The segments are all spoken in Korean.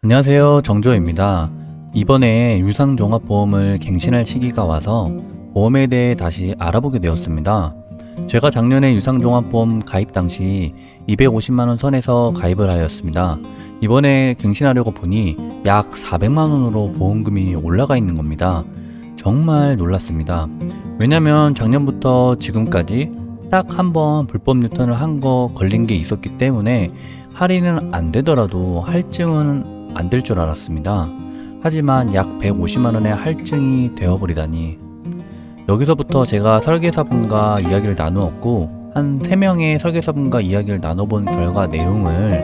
안녕하세요. 정조입니다. 이번에 유상종합보험을 갱신할 시기가 와서 보험에 대해 다시 알아보게 되었습니다. 제가 작년에 유상종합보험 가입 당시 250만원 선에서 가입을 하였습니다. 이번에 갱신하려고 보니 약 400만원으로 보험금이 올라가 있는 겁니다. 정말 놀랐습니다. 왜냐면 작년부터 지금까지 딱 한 번 불법 유턴을 한 거 걸린 게 있었기 때문에 할인은 안 되더라도 할증은 안 될 줄 알았습니다. 하지만 약 150만원의 할증이 되어버리다니. 여기서부터 제가 설계사분과 이야기를 나누었고 한 3명의 설계사분과 이야기를 나눠본 결과 내용을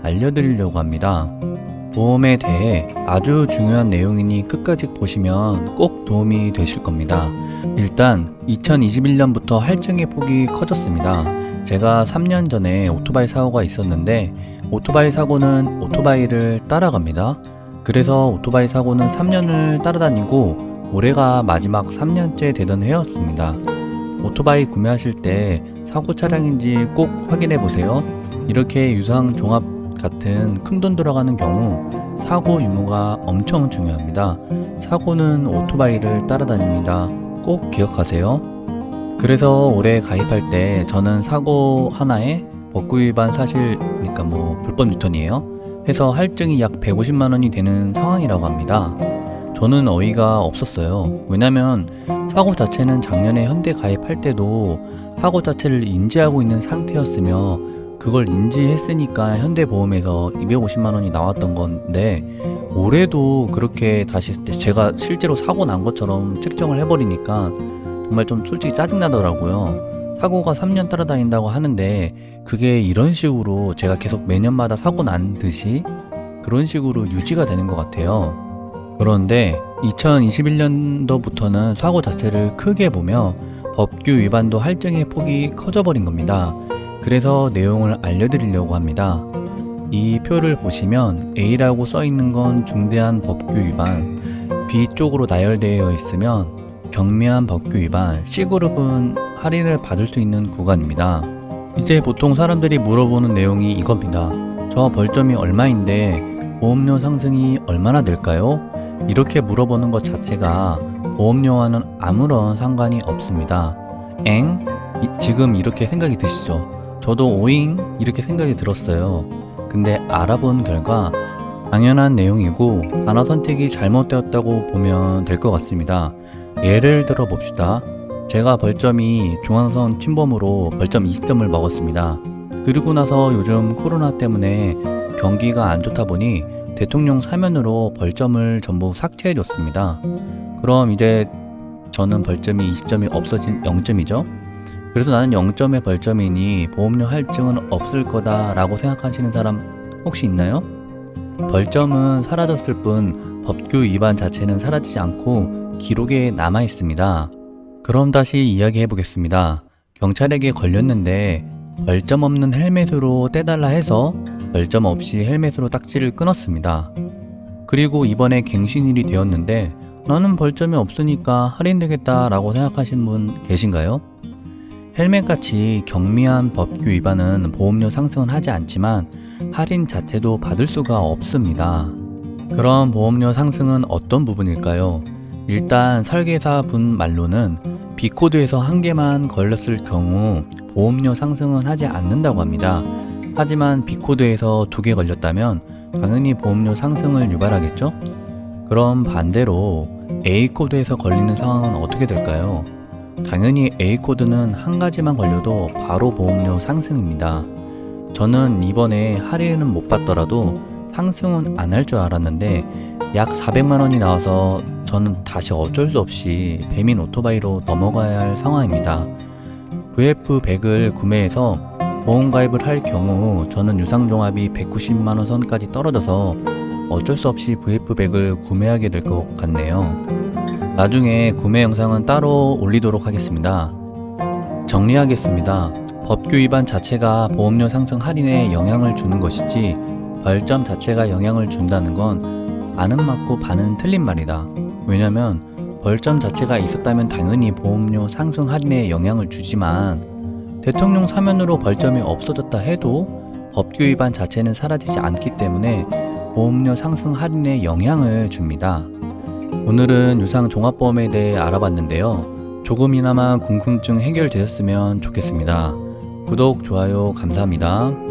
알려드리려고 합니다. 보험에 대해 아주 중요한 내용이니 끝까지 보시면 꼭 도움이 되실 겁니다. 일단 2021년부터 할증의 폭이 커졌습니다. 제가 3년 전에 오토바이 사고가 있었는데 오토바이 사고는 오토바이를 따라갑니다. 그래서 오토바이 사고는 3년을 따라다니고 올해가 마지막 3년째 되던 해였습니다. 오토바이 구매하실 때 사고 차량인지 꼭 확인해 보세요. 이렇게 유상 종합 같은 큰돈 들어가는 경우 사고 유무가 엄청 중요합니다. 사고는 오토바이를 따라다닙니다. 꼭 기억하세요. 그래서 올해 가입할 때 저는 사고 하나에 법규 위반 사실, 그러니까 불법 유턴이에요. 해서 할증이 약 150만원이 되는 상황이라고 합니다. 저는 어이가 없었어요. 왜냐면 사고 자체는 작년에 현대 가입할 때도 사고 자체를 인지하고 있는 상태였으며 그걸 인지했으니까 현대보험에서 250만원이 나왔던 건데 올해도 그렇게 다시 제가 실제로 사고 난 것처럼 책정을 해버리니까 정말 좀 솔직히 짜증나더라고요. 사고가 3년 따라다닌다고 하는데 그게 이런 식으로 제가 계속 매년마다 사고 난 듯이 그런 식으로 유지가 되는 것 같아요. 그런데 2021년도부터는 사고 자체를 크게 보며 법규 위반도 할증의 폭이 커져버린 겁니다. 그래서 내용을 알려드리려고 합니다. 이 표를 보시면 A라고 써있는 건 중대한 법규 위반, B 쪽으로 나열되어 있으면 경미한 법규 위반, C그룹은 할인을 받을 수 있는 구간입니다. 이제 보통 사람들이 물어보는 내용이 이겁니다. 저 벌점이 얼마인데 보험료 상승이 얼마나 될까요? 이렇게 물어보는 것 자체가 보험료와는 아무런 상관이 없습니다. 지금 이렇게 생각이 드시죠? 저도 오잉 이렇게 생각이 들었어요. 근데 알아본 결과 당연한 내용이고 단어 선택이 잘못되었다고 보면 될 것 같습니다. 예를 들어 봅시다. 제가 벌점이 중앙선 침범으로 벌점 20점을 먹었습니다. 그리고 나서 요즘 코로나 때문에 경기가 안 좋다 보니 대통령 사면으로 벌점을 전부 삭제해줬습니다. 그럼 이제 저는 벌점이 20점이 없어진 0점이죠. 그래서 나는 0점의 벌점이니 보험료 할증은 없을 거다 라고 생각하시는 사람 혹시 있나요? 벌점은 사라졌을 뿐 법규 위반 자체는 사라지지 않고 기록에 남아 있습니다. 그럼 다시 이야기해 보겠습니다. 경찰에게 걸렸는데 벌점 없는 헬멧으로 떼달라 해서 벌점 없이 헬멧으로 딱지를 끊었습니다. 그리고 이번에 갱신일이 되었는데 나는 벌점이 없으니까 할인되겠다 라고 생각하신 분 계신가요? 헬멧같이 경미한 법규 위반은 보험료 상승은 하지 않지만 할인 자체도 받을 수가 없습니다. 그럼 보험료 상승은 어떤 부분일까요? 일단 설계사 분 말로는 B코드에서 한 개만 걸렸을 경우 보험료 상승은 하지 않는다고 합니다. 하지만 B코드에서 2개 걸렸다면 당연히 보험료 상승을 유발하겠죠? 그럼 반대로 A코드에서 걸리는 상황은 어떻게 될까요? 당연히 A코드는 한 가지만 걸려도 바로 보험료 상승입니다. 저는 이번에 할인은 못 받더라도 상승은 안 할 줄 알았는데 약 400만원이 나와서 저는 다시 어쩔 수 없이 배민 오토바이로 넘어가야 할 상황입니다. VF100을 구매해서 보험가입을 할 경우 저는 유상종합이 190만원 선까지 떨어져서 어쩔 수 없이 VF100을 구매하게 될 것 같네요. 나중에 구매 영상은 따로 올리도록 하겠습니다. 정리하겠습니다. 법규 위반 자체가 보험료 상승 할인에 영향을 주는 것이지 벌점 자체가 영향을 준다는 건 아는 맞고 반은 틀린 말이다. 왜냐면 벌점 자체가 있었다면 당연히 보험료 상승 할인에 영향을 주지만 대통령 사면으로 벌점이 없어졌다 해도 법규 위반 자체는 사라지지 않기 때문에 보험료 상승 할인에 영향을 줍니다. 오늘은 유상종합보험에 대해 알아봤는데요. 조금이나마 궁금증 해결되셨으면 좋겠습니다. 구독, 좋아요 감사합니다.